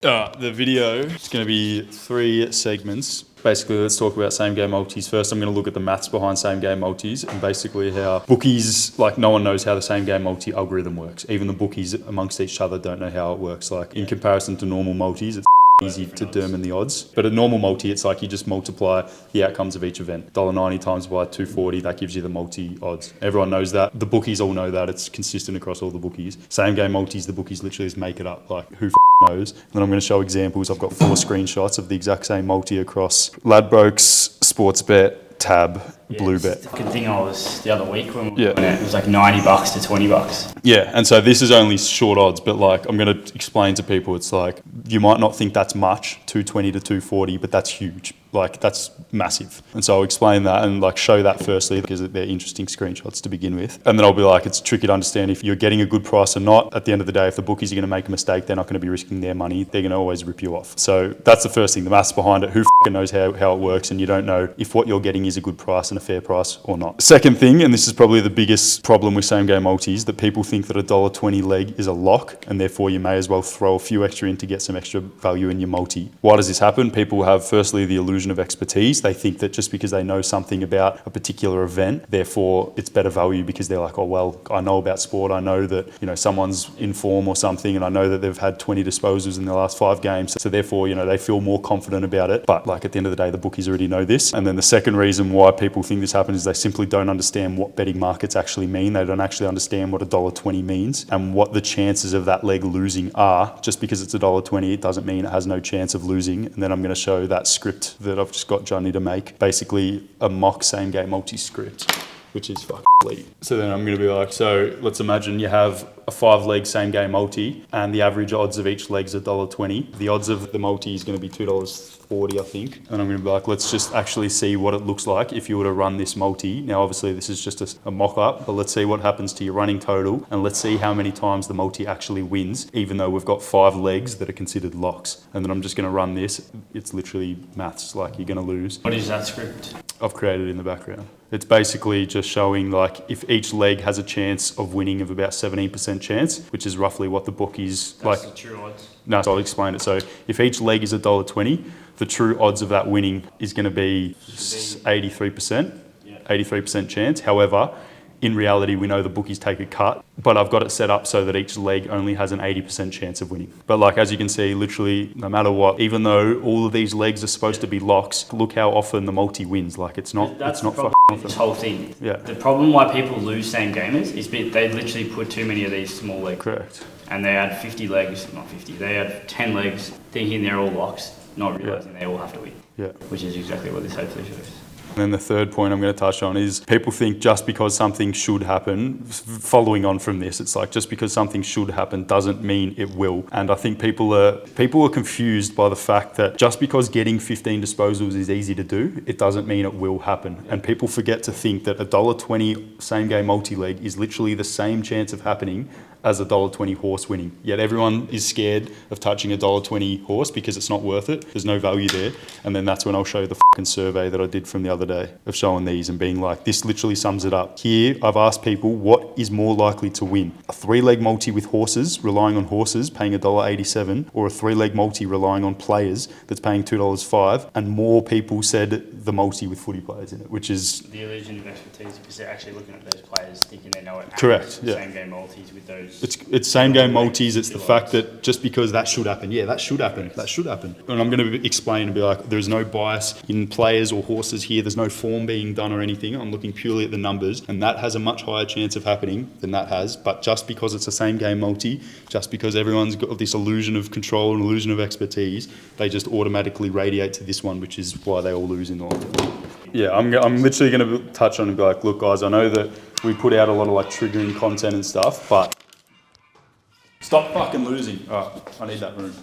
The video is going to be 3 segments. Basically, let's talk about same game multis. First, I'm going to look at the maths behind same game multis and basically how bookies, like no one knows how the same game multi algorithm works. Even the bookies amongst each other don't know how it works. Like in comparison to normal multis, it's easy to determine the odds. But a normal multi, it's like you just multiply the outcomes of each event. $1.90 times by 240, that gives you the multi odds. Everyone knows that. The bookies all know that. It's consistent across all the bookies. Same game multis, the bookies literally just make it up. Like who knows? And then I'm going to show examples. I've got 4 screenshots of the exact same multi across Ladbrokes, Sportsbet, Tab, Bluebet. The fucking thing I was the other week when we went out, it was like $90 to $20. Yeah, and so this is only short odds, but like I'm going to explain to people, it's like you might not think that's much, 220 to 240, but that's huge. Like that's massive. And so I'll explain that and like show that firstly because they're interesting screenshots to begin with. And then I'll be like, it's tricky to understand if you're getting a good price or not. At the end of the day, if the bookies are going to make a mistake, they're not going to be risking their money. They're going to always rip you off. So that's the first thing, the maths behind it. Who knows how it works, and you don't know if what you're getting is a good price and a fair price or not. Second thing, and this is probably the biggest problem with same game multis, that people think that a $1.20 leg is a lock and therefore you may as well throw a few extra in to get some extra value in your multi. Why does this happen? People have firstly the illusion of expertise. They think that just because they know something about a particular event, therefore it's better value because they're like, oh well, I know about sport, I know that someone's in form or something, and I know that they've had 20 disposals in the last 5 games, so therefore they feel more confident about it. But like at the end of the day, the bookies already know this. And then the second reason why people think this happens is they simply don't understand what betting markets actually mean. They don't actually understand what a $1.20 means and what the chances of that leg losing are. Just because it's a $1.20, it doesn't mean it has no chance of losing. And then I'm going to show that script that I've just got Johnny to make, basically a mock same game multi script, which is fucking elite. So then I'm going to be like, so let's imagine you have a 5-leg same game multi and the average odds of each leg is $1.20. The odds of the multi is going to be $2.40, I think. And I'm going to be like, let's just actually see what it looks like if you were to run this multi. Now, obviously this is just a mock-up, but let's see what happens to your running total and let's see how many times the multi actually wins, even though we've got 5 legs that are considered locks. And then I'm just going to run this. It's literally maths, like you're going to lose. What is that script? I've created in the background. It's basically just showing like if each leg has a chance of winning of about 17% chance, which is roughly what the bookies That's the true odds. No, so I'll explain it. So if each leg is $1.20, the true odds of that winning is going to be 83%, 83% chance. However, in reality, we know the bookies take a cut, but I've got it set up so that each leg only has an 80% chance of winning. But like, as you can see, literally, no matter what, even though all of these legs are supposed to be locks, look how often the multi wins. Like it's not fucking often. This whole thing. Yeah. The problem why people lose same gamers is they literally put too many of these small legs. Correct. And they had 50 legs, not 50, they had 10 legs thinking they're all locks, not realising they all have to win. Yeah. Which is exactly what this hopefully shows. And then the third point I'm going to touch on is people think just because something should happen, following on from this, it's like just because something should happen doesn't mean it will. And I think people are confused by the fact that just because getting 15 disposals is easy to do, it doesn't mean it will happen. And people forget to think that a $1.20 same game multi-leg is literally the same chance of happening as a $1.20 horse winning. Yet everyone is scared of touching a $1.20 horse because it's not worth it. There's no value there. And then that's when I'll show you the fucking survey that I did from the other day of showing these and being like, this literally sums it up. Here, I've asked people what is more likely to win. A 3-leg multi with horses, relying on horses, paying $1.87, or a 3-leg multi relying on players that's paying $2.05. And more people said the multi with footy players in it, which is... The illusion of expertise because they're actually looking at those players thinking they know it. Correct, yeah. Same game multis with those. It's same game multis. It's the fact that just because that should happen, that should happen. That should happen. And I'm going to explain and be like, there's no bias in players or horses here. There's no form being done or anything. I'm looking purely at the numbers, and that has a much higher chance of happening than that has. But just because it's a same game multi, just because everyone's got this illusion of control and illusion of expertise, they just automatically radiate to this one, which is why they all lose in the long term. Yeah, I'm literally going to touch on and be like, look, guys, I know that we put out a lot of like triggering content and stuff, but stop fucking losing. All right, I need that room.